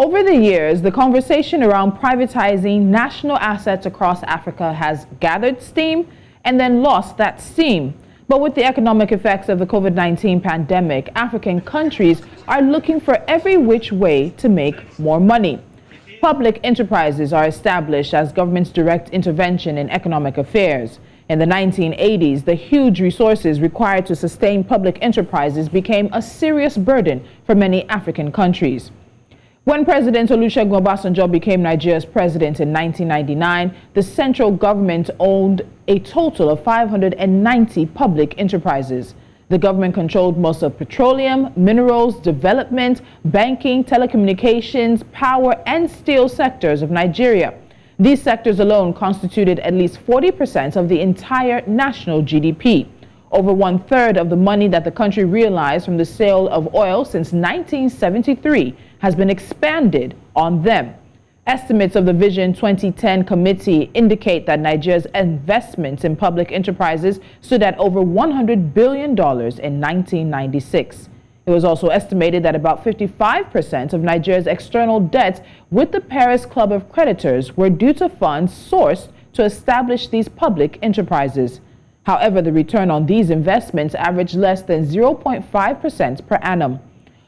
Over the years, the conversation around privatizing national assets across Africa has gathered steam and then lost that steam. But with the economic effects of the COVID-19 pandemic, African countries are looking for every which way to make more money. Public enterprises are established as government's direct intervention in economic affairs. In the 1980s, the huge resources required to sustain public enterprises became a serious burden for many African countries. When President Olusegun Obasanjo became Nigeria's president in 1999, the central government owned a total of 590 public enterprises. The government controlled most of petroleum, minerals, development, banking, telecommunications, power, and steel sectors of Nigeria. These sectors alone constituted at least 40% of the entire national GDP. Over 1/3 of the money that the country realized from the sale of oil since 1973 has been expanded on them. Estimates of the Vision 2010 committee indicate that Nigeria's investments in public enterprises stood at over $100 billion in 1996. It was also estimated that about 55% of Nigeria's external debt with the Paris Club of Creditors were due to funds sourced to establish these public enterprises. However, the return on these investments averaged less than 0.5% per annum.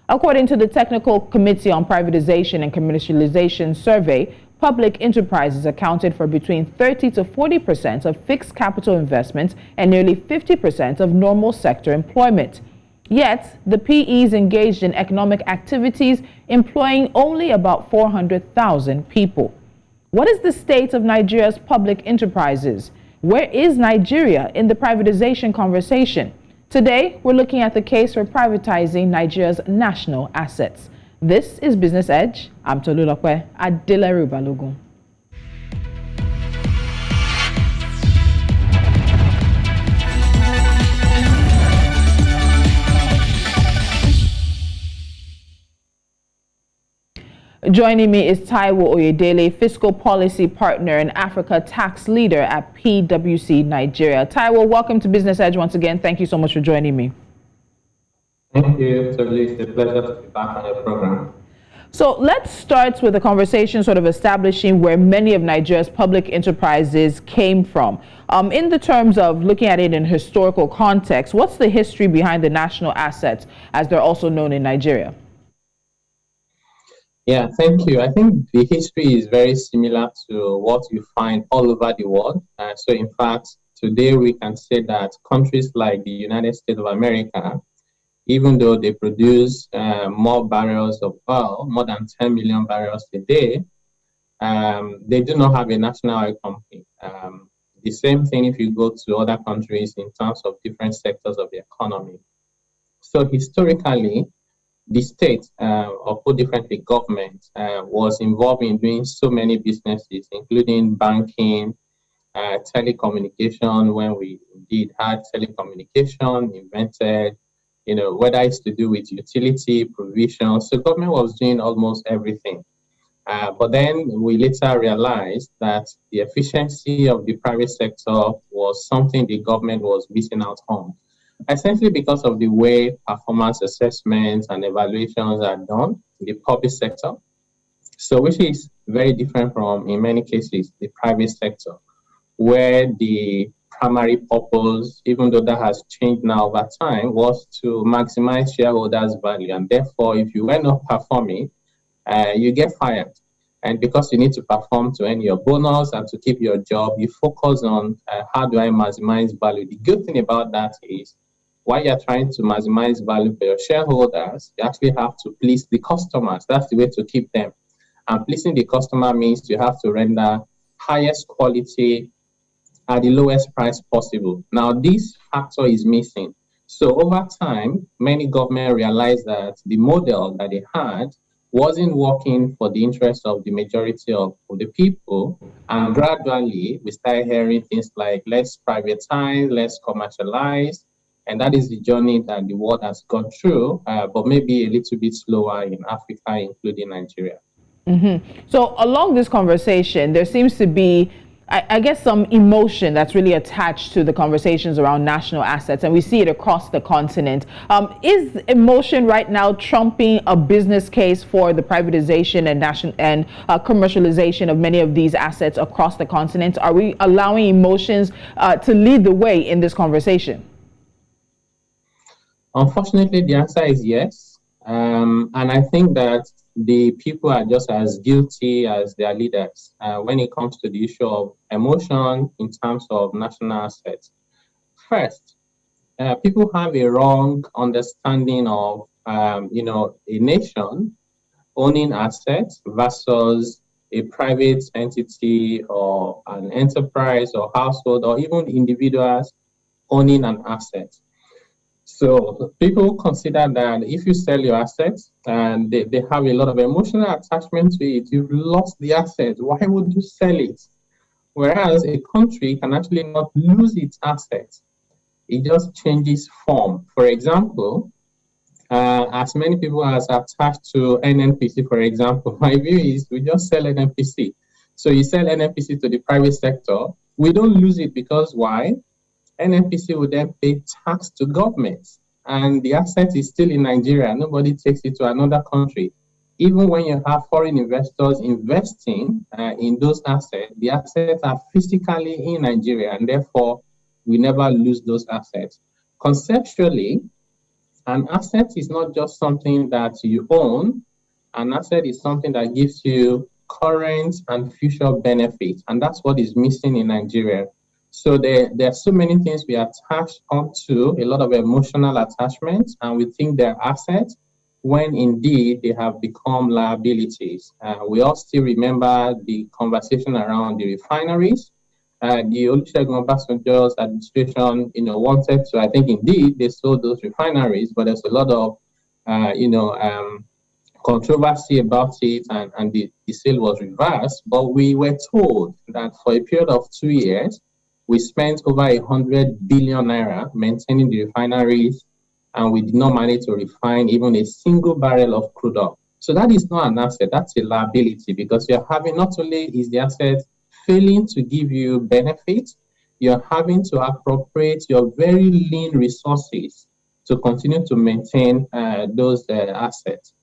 According to the Technical Committee on Privatization and Commercialisation survey, public enterprises accounted for between 30 to 40% of fixed capital investments and nearly 50% of normal sector employment. Yet, the PEs engaged in economic activities employing only about 400,000 people. What is the state of Nigeria's public enterprises? Where is Nigeria in the privatization conversation? Today, we're looking at the case for privatizing Nigeria's national assets. This is Business Edge. I'm Tolulope Adeleru Balogun. Joining me is Taiwo Oyedele, Fiscal Policy Partner and Africa Tax Leader at PwC Nigeria. Taiwo, welcome to Business Edge once again. Thank you so much for joining me. Thank you. It's a pleasure to be back on your program. So let's start with a conversation sort of establishing where many of Nigeria's public enterprises came from. In the terms of looking at it in historical context, what's the history behind the national assets, as they're also known in Nigeria? Yeah, thank you. I think the history is very similar to what you find all over the world. So in fact, today we can say that countries like the United States of America, even though they produce more barrels of oil, more than 10 million barrels a day, they do not have a national oil company. The same thing if you go to other countries in terms of different sectors of the economy. So historically, the state, or put differently, government, was involved in doing so many businesses, including banking, telecommunication, when we indeed had telecommunication invented, whether it's to do with utility provision. So government was doing almost everything. But then we later realized that the efficiency of the private sector was something the government was missing out on. Essentially because of the way performance assessments and evaluations are done in the public sector. So which is very different from, in many cases, the private sector, where the primary purpose, even though that has changed now over time, was to maximize shareholders' value. And therefore, if you were not performing, you get fired. And because you need to perform to earn your bonus and to keep your job, you focus on how do I maximize value. The good thing about that is, while you're trying to maximize value for your shareholders, you actually have to please the customers. That's the way to keep them. And pleasing the customer means you have to render highest quality at the lowest price possible. Now, this factor is missing. So over time, many governments realized that the model that they had wasn't working for the interest of the majority of the people. And gradually, we started hearing things like, let's privatize, let's commercialize. And that is the journey that the world has gone through, but maybe a little bit slower in Africa, including Nigeria. So along this conversation, there seems to be I guess, some emotion that's really attached to the conversations around national assets, and we see it across the continent. Is emotion right now trumping a business case for the privatization and commercialization of many of these assets across the continent? Are we allowing emotions to lead the way in this conversation? Unfortunately, the answer is yes. And I think that the people are just as guilty as their leaders when it comes to the issue of emotion in terms of national assets. First, people have a wrong understanding of, a nation owning assets versus a private entity or an enterprise or household or even individuals owning an asset. So people consider that if you sell your assets and they have a lot of emotional attachment to it, you've lost the asset. Why would you sell it? Whereas a country can actually not lose its assets. It just changes form. For example, as many people as attached to NNPC, for example, my view is we just sell NNPC. So you sell NNPC to the private sector. We don't lose it because why? NNPC will then pay tax to government, and the asset is still in Nigeria. Nobody takes it to another country. Even when you have foreign investors investing in those assets, the assets are physically in Nigeria, and therefore we never lose those assets. Conceptually, an asset is not just something that you own. An asset is something that gives you current and future benefits, and that's what is missing in Nigeria. So there are so many things we attach onto, a lot of emotional attachments, and we think they're assets when indeed they have become liabilities. We all still remember the conversation around the refineries. The Olusegun Obasanjo's administration, wanted to, I think indeed they sold those refineries, but there's a lot of, controversy about it, and the sale was reversed. But we were told that for a period of 2 years, we spent over 100 billion naira maintaining the refineries, and we did not manage to refine even a single barrel of crude oil. So that is not an asset, that's a liability, because you're having, not only is the asset failing to give you benefits, you're having to appropriate your very lean resources to continue to maintain those assets.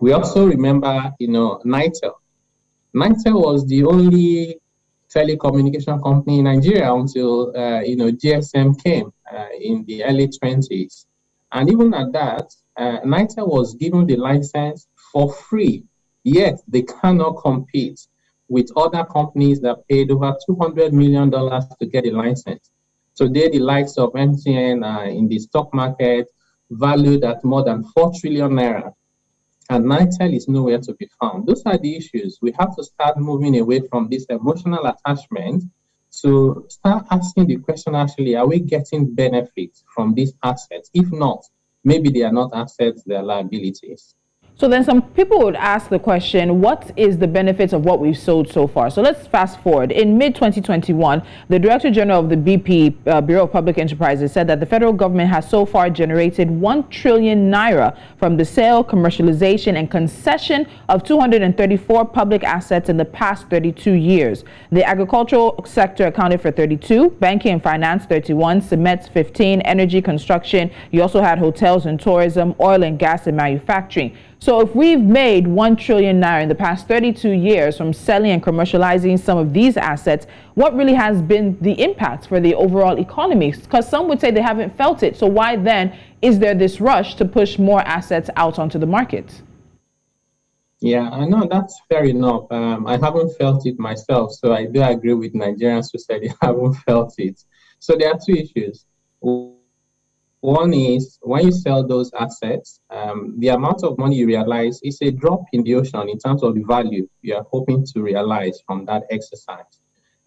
We also remember, NITEL. NITEL was the only telecommunication company in Nigeria until GSM came in the early 20s. And even at that, NITEL was given the license for free, yet they cannot compete with other companies that paid over $200 million to get a license. Today, the likes of MTN in the stock market valued at more than 4 trillion naira. And NITEL is nowhere to be found. Those are the issues. We have to start moving away from this emotional attachment to start asking the question, actually, are we getting benefits from these assets? If not, maybe they are not assets, they are liabilities. So then some people would ask the question, what is the benefits of what we've sold so far? So let's fast forward. In mid-2021, the Director General of the BP, Bureau of Public Enterprises, said that the federal government has so far generated 1 trillion naira from the sale, commercialization, and concession of 234 public assets in the past 32 years. The agricultural sector accounted for 32, banking and finance 31, cement 15, energy, construction. You also had hotels and tourism, oil and gas, and manufacturing. So if we've made 1 trillion naira in the past 32 years from selling and commercializing some of these assets, what really has been the impact for the overall economy? Because some would say they haven't felt it. So why then is there this rush to push more assets out onto the market? Yeah, I know that's fair enough. I haven't felt it myself, so I do agree with Nigerians who said they haven't felt it. So there are two issues. One is when you sell those assets, the amount of money you realize is a drop in the ocean in terms of the value you are hoping to realize from that exercise.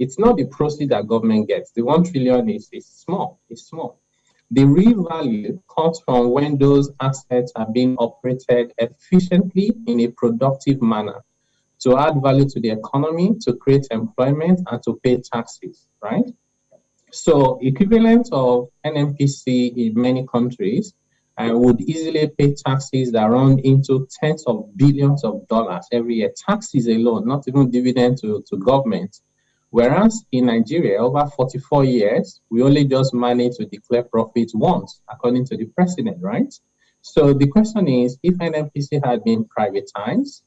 It's not the proceeds that government gets. The 1 trillion is small. It's small. The real value comes from when those assets are being operated efficiently in a productive manner to add value to the economy, to create employment, and to pay taxes, right? So equivalent of NNPC in many countries would easily pay taxes that run into tens of billions of dollars every year. Taxes alone, not even dividend to government, Whereas in Nigeria, over 44 years, we only just managed to declare profits once, according to the president, right? So the question is, if NNPC had been privatized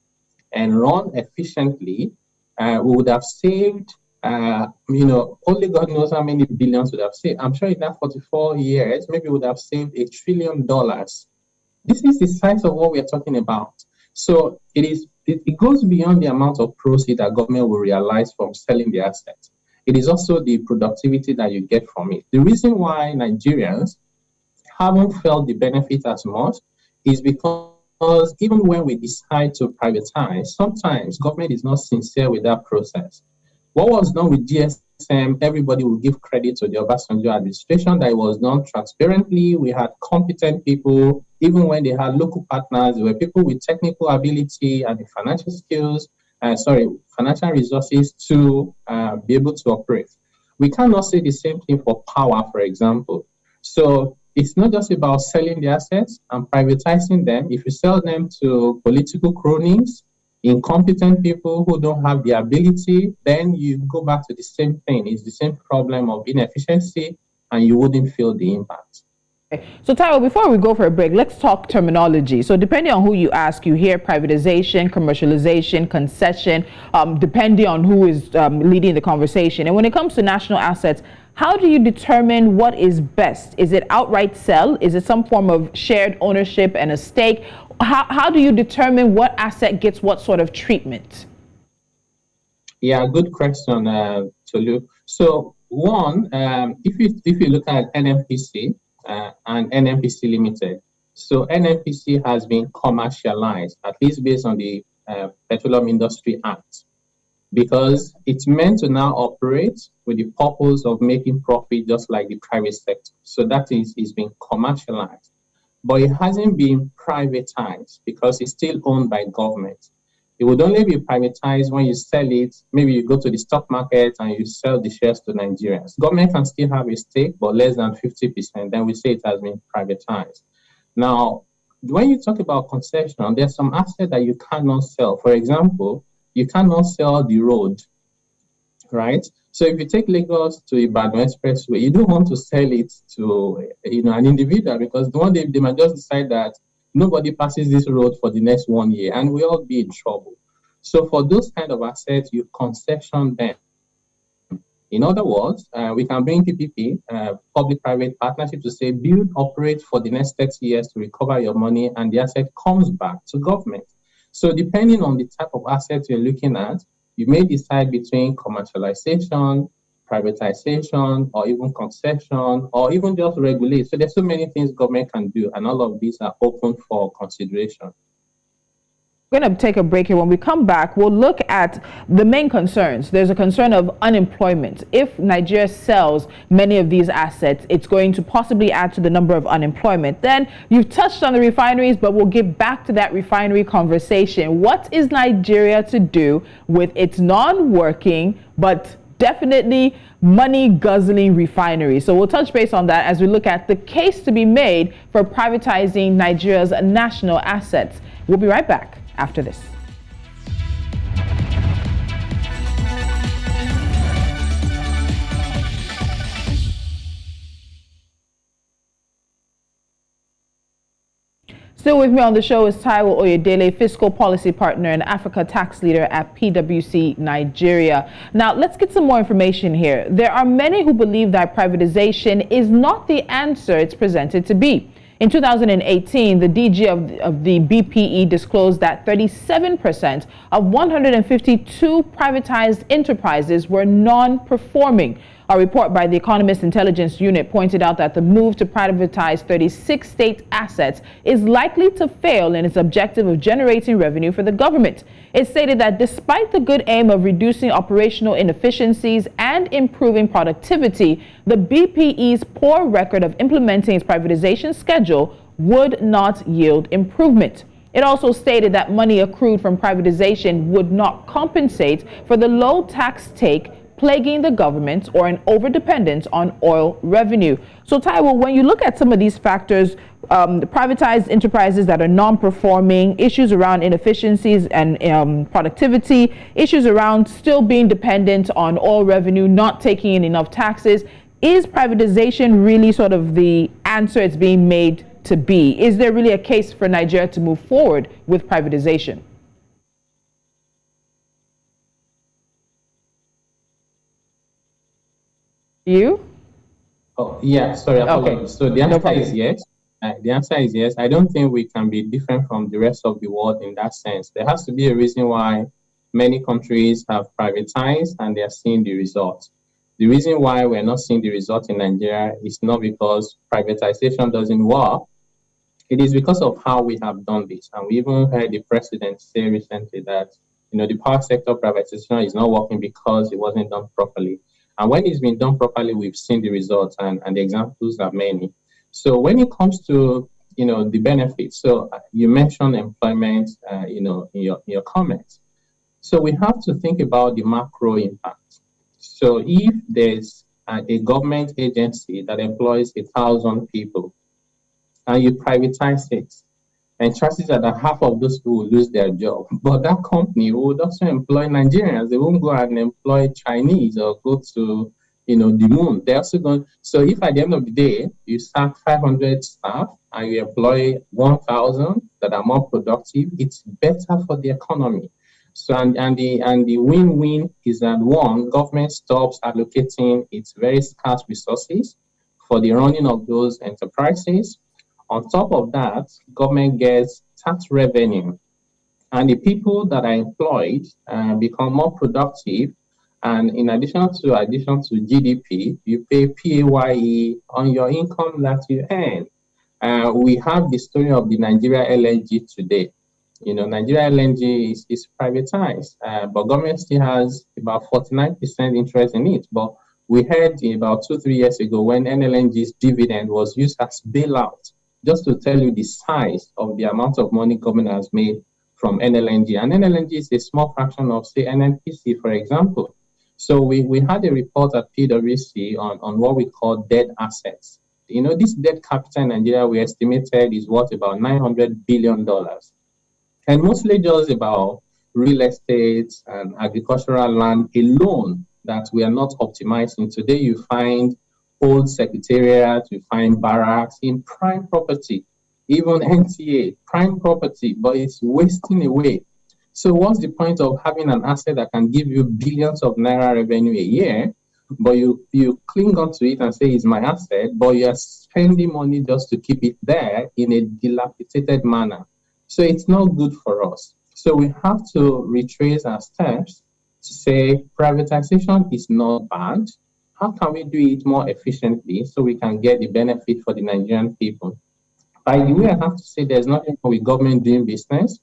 and run efficiently, we would have saved, only God knows how many billions would have saved. I'm sure in that 44 years, maybe we would have saved $1 trillion. This is the size of what we're talking about. So it goes beyond the amount of proceeds that government will realize from selling the assets. It is also the productivity that you get from it. The reason why Nigerians haven't felt the benefit as much is because even when we decide to privatize, sometimes government is not sincere with that process. What was done with GSM, everybody will give credit to the Obasanjo administration that it was done transparently. We had competent people, even when they had local partners, there were people with technical ability and the financial skills, financial resources to be able to operate. We cannot say the same thing for power, for example. So it's not just about selling the assets and privatizing them. If you sell them to political cronies, incompetent people who don't have the ability, then you go back to the same thing. It's the same problem of inefficiency, and you wouldn't feel the impact. So Taiwo, before we go for a break, let's talk terminology. So depending on who you ask, you hear privatization, commercialization, concession, depending on who is leading the conversation. And when it comes to national assets, how do you determine what is best? Is it outright sell? Is it some form of shared ownership and a stake? How do you determine what asset gets what sort of treatment? Yeah, good question, Tolu. So one, if you look at NNPC and NNPC Limited, so NNPC has been commercialized, at least based on the Petroleum Industry Act, because it's meant to now operate with the purpose of making profit just like the private sector. So that is being commercialized. But it hasn't been privatized because it's still owned by government. It would only be privatized when you sell it. Maybe you go to the stock market and you sell the shares to Nigerians. Government can still have a stake, but less than 50%. Then we say it has been privatized. Now, when you talk about concession, there's some assets that you cannot sell. For example, you cannot sell the road, right? So if you take Lagos to Ibadan Expressway, you don't want to sell it to an individual, because one day they might just decide that nobody passes this road for the next 1 year, and we all be in trouble. So for those kind of assets, you concession them. In other words, we can bring PPP, public-private partnership, to say build, operate for the next 30 years to recover your money, and the asset comes back to government. So depending on the type of asset you're looking at, you may decide between commercialization, privatization, or even concession, or even just regulate. So there's so many things government can do, and all of these are open for consideration. We're going to take a break here. When we come back, we'll look at the main concerns. There's a concern of unemployment. If Nigeria sells many of these assets, it's going to possibly add to the number of unemployment. Then you've touched on the refineries, but we'll get back to that refinery conversation. What is Nigeria to do with its non-working, but definitely money-guzzling refineries? So we'll touch base on that as we look at the case to be made for privatizing Nigeria's national assets. We'll be right back after this. Still with me on the show is Taiwo Oyedele, Fiscal Policy Partner and Africa Tax Leader at PwC Nigeria. Now, let's get some more information here. There are many who believe that privatization is not the answer it's presented to be. In 2018, the DG of the BPE disclosed that 37% of 152 privatized enterprises were non-performing. A report by the Economist Intelligence Unit pointed out that the move to privatize 36 state assets is likely to fail in its objective of generating revenue for the government. It stated that despite the good aim of reducing operational inefficiencies and improving productivity, the BPE's poor record of implementing its privatization schedule would not yield improvement. It also stated that money accrued from privatization would not compensate for the low tax take plaguing the government or an overdependence on oil revenue. So Taiwo, when you look at some of these factors, the privatized enterprises that are non-performing, issues around inefficiencies and productivity, issues around still being dependent on oil revenue, not taking in enough taxes, is privatization really sort of the answer it's being made to be? Is there really a case for Nigeria to move forward with privatization? You? Oh, yeah, sorry, apologies. Okay. So the answer is yes. The answer is yes. I don't think we can be different from the rest of the world in that sense. There has to be a reason why many countries have privatized and they are seeing the results. The reason why we're not seeing the result in Nigeria is not because privatization doesn't work. It is because of how we have done this. And we even heard the president say recently that, the power sector privatization is not working because it wasn't done properly. And when it's been done properly, we've seen the results, and the examples are many. So when it comes to, the benefits, so you mentioned employment, in your comments. So we have to think about the macro impact. So if there's a government agency that employs 1,000 people and you privatize it, and chances are that half of those people will lose their job. But that company would also employ Nigerians. They won't go and employ Chinese or go to, the moon. They're also going. So if at the end of the day you sack 500 staff and you employ 1,000 that are more productive, it's better for the economy. So and the win-win is that one, government stops allocating its very scarce resources for the running of those enterprises. On top of that, government gets tax revenue, and the people that are employed become more productive. And in addition to GDP, you pay PAYE on your income that you earn. We have the story of the Nigeria LNG today. Nigeria LNG is privatized, but government still has about 49% interest in it. But we heard about 2-3 years ago when NLNG's dividend was used as bailout, just to tell you the size of the amount of money government has made from NLNG. And NLNG is a small fraction of, say, NNPC, for example. So we had a report at PwC on what we call dead assets. This dead capital in Nigeria, we estimated, is worth about $900 billion. And mostly just about real estate and agricultural land alone that we are not optimizing. Today, you find old secretariat, you find barracks in prime property, even NTA, prime property, but it's wasting away. So what's the point of having an asset that can give you billions of naira revenue a year, but you cling onto it and say it's my asset, but you're spending money just to keep it there in a dilapidated manner. So it's not good for us. So we have to retrace our steps to say privatization is not bad. How can we do it more efficiently so we can get the benefit for the Nigerian people? By the way, I have to say there's nothing wrong with government doing business.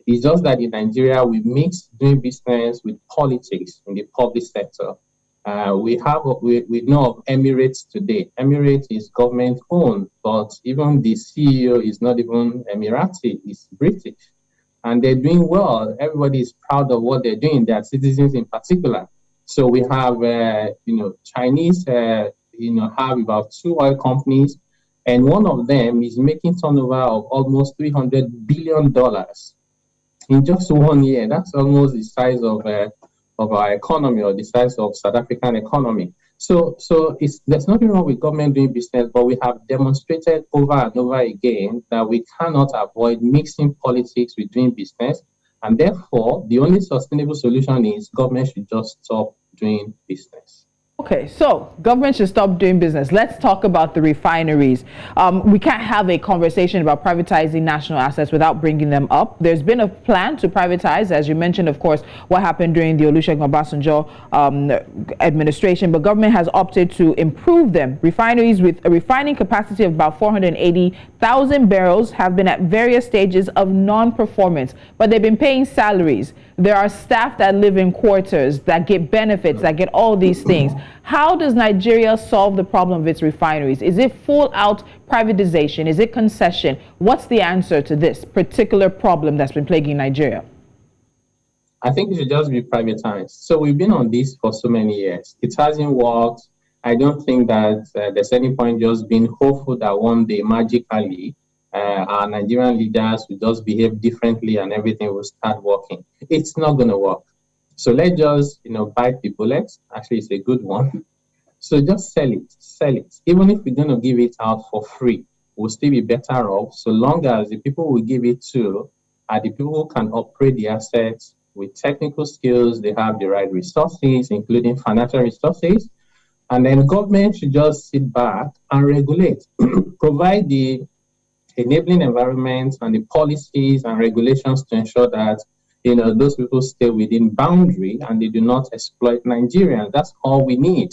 It's just that in Nigeria, we mix doing business with politics in the public sector. We know of Emirates today. Emirates is government owned, but even the CEO is not even Emirati, he's British. And they're doing well. Everybody is proud of what they're doing, their citizens in particular. So we have, Chinese, have about 2 oil companies, and one of them is making turnover of almost $300 billion in just 1 year. That's almost the size of our economy, or the size of South African economy. So there's nothing wrong with government doing business, but we have demonstrated over and over again that we cannot avoid mixing politics with doing business. And therefore, the only sustainable solution is government should just stop doing business. Okay, so government should stop doing business. Let's talk about the refineries. We can't have a conversation about privatizing national assets without bringing them up. There's been a plan to privatize, as you mentioned, of course, what happened during the Olusegun Obasanjo administration, but government has opted to improve them. Refineries with a refining capacity of about 480,000 barrels have been at various stages of non-performance, but they've been paying salaries. There are staff that live in quarters, that get benefits, that get all these things. How does Nigeria solve the problem of its refineries? Is it full out privatization? Is it concession? What's the answer to this particular problem that's been plaguing Nigeria? I think it should just be privatized. So we've been on this for so many years. It hasn't worked. I don't think that there's any point just being hopeful that one day magically our Nigerian leaders will just behave differently and everything will start working. It's not going to work. So let's just, bite the bullet. Actually, it's a good one. So just sell it, sell it. Even if we're going to give it out for free, we'll still be better off so long as the people we give it to are the people who can operate the assets with technical skills, they have the right resources, including financial resources. And then government should just sit back and regulate, provide the enabling environment and the policies and regulations to ensure that those people stay within boundary and they do not exploit Nigerians. That's all we need.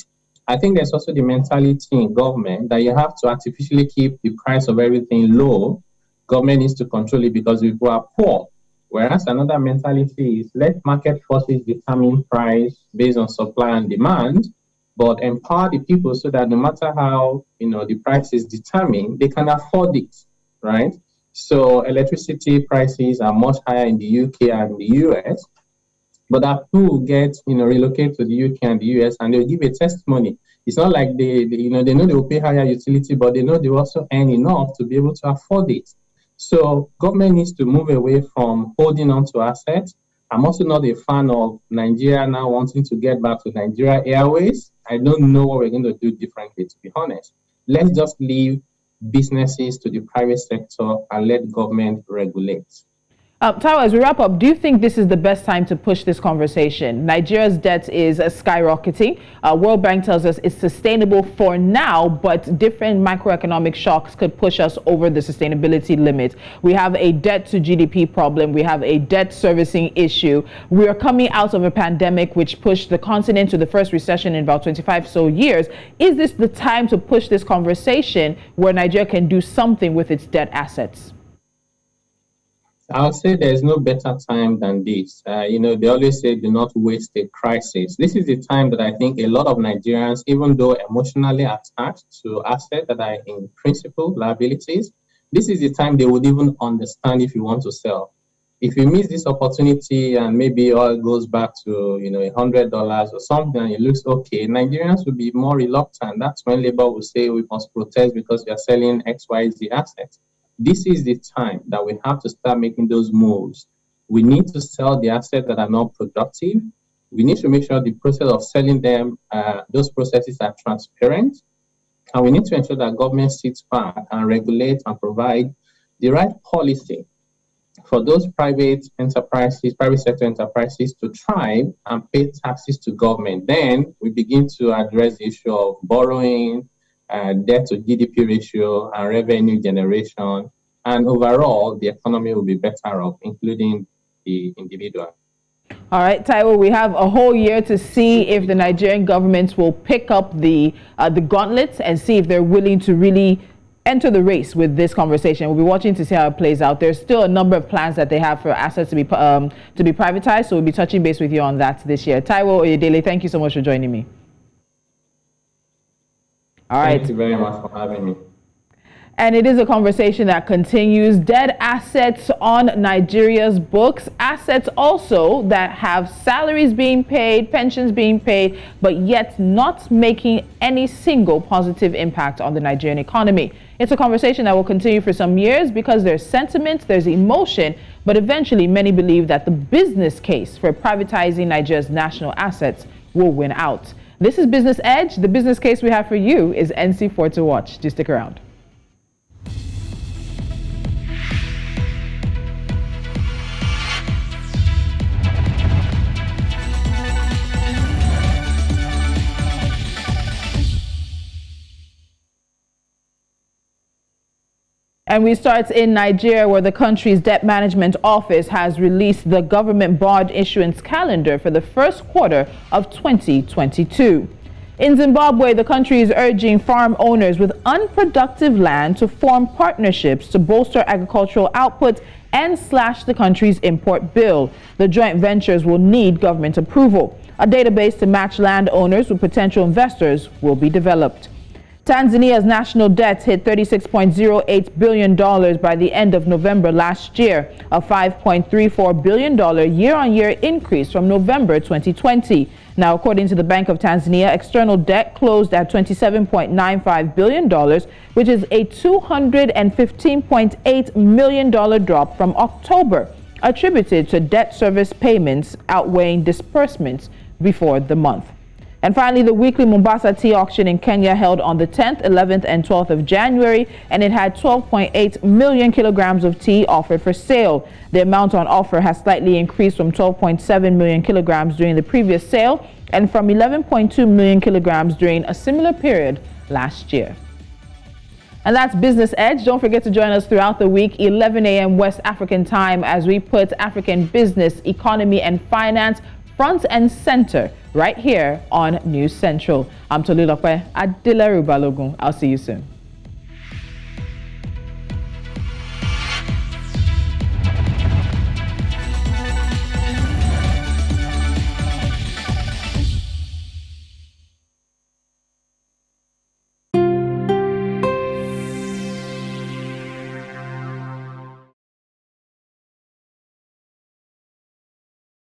I think there's also the mentality in government that you have to artificially keep the price of everything low. Government needs to control it because people are poor. Whereas another mentality is let market forces determine price based on supply and demand, but empower the people so that no matter how the price is determined, they can afford it, right? So electricity prices are much higher in the UK and the US, but that people get relocate to the UK and the US and they'll give a testimony. It's not like they know they will pay higher utility, but they know they also earn enough to be able to afford it. So government needs to move away from holding on to assets. I'm also not a fan of Nigeria now wanting to get back to Nigeria Airways. I don't know what we're going to do differently, to be honest. Let's just leave businesses to the private sector and let government regulate. Taiwo, as we wrap up, do you think this is the best time to push this conversation? Nigeria's debt is skyrocketing. World Bank tells us it's sustainable for now, but different macroeconomic shocks could push us over the sustainability limit. We have a debt to GDP problem. We have a debt servicing issue. We are coming out of a pandemic which pushed the continent to the first recession in about 25 so years. Is this the time to push this conversation where Nigeria can do something with its debt assets? I would say there's no better time than this. They always say do not waste a crisis. This is the time that I think a lot of Nigerians, even though emotionally attached to assets that are in principle liabilities, this is the time they would even understand if you want to sell. If you miss this opportunity and maybe oil goes back to $100 or something and it looks okay, Nigerians will be more reluctant. That's when Labour will say we must protest because we are selling XYZ assets. This is the time that we have to start making those moves. We need to sell the assets that are not productive. We need to make sure the process of selling them, those processes are transparent. And we need to ensure that government sits back and regulate and provide the right policy for those private enterprises, private sector enterprises to thrive and pay taxes to government. Then we begin to address the issue of borrowing, debt to GDP ratio and revenue generation, and overall the economy will be better off, including the individual. All right, Taiwo, we have a whole year to see if the Nigerian government will pick up the gauntlet and see if they're willing to really enter the race with this conversation. We'll be watching to see how it plays out. There's still a number of plans that they have for assets to be privatized, so we'll be touching base with you on that this year. Taiwo Oyedele, thank you so much for joining me. All right. Thank you very much for having me. And it is a conversation that continues. Dead assets on Nigeria's books, assets also that have salaries being paid, pensions being paid, but yet not making any single positive impact on the Nigerian economy. It's a conversation that will continue for some years because there's sentiment, there's emotion, but eventually many believe that the business case for privatizing Nigeria's national assets will win out. This is Business Edge. The business case we have for you is NC4 to watch. Do stick around. And we start in Nigeria, where the country's debt management office has released the government bond issuance calendar for the first quarter of 2022. In Zimbabwe, the country is urging farm owners with unproductive land to form partnerships to bolster agricultural output and slash the country's import bill. The joint ventures will need government approval. A database to match landowners with potential investors will be developed. Tanzania's national debt hit $36.08 billion by the end of November last year, a $5.34 billion year-on-year increase from November 2020. Now, according to the Bank of Tanzania, external debt closed at $27.95 billion, which is a $215.8 million drop from October, attributed to debt service payments outweighing disbursements before the month. And finally, the weekly Mombasa tea auction in Kenya held on the 10th, 11th, and 12th of January, and it had 12.8 million kilograms of tea offered for sale. The amount on offer has slightly increased from 12.7 million kilograms during the previous sale and from 11.2 million kilograms during a similar period last year. And that's Business Edge. Don't forget to join us throughout the week, 11 a.m. West African time, as we put African business, economy, and finance front and center right here on News Central. I'm Tolulope Adeleru Balogun. I'll see you soon.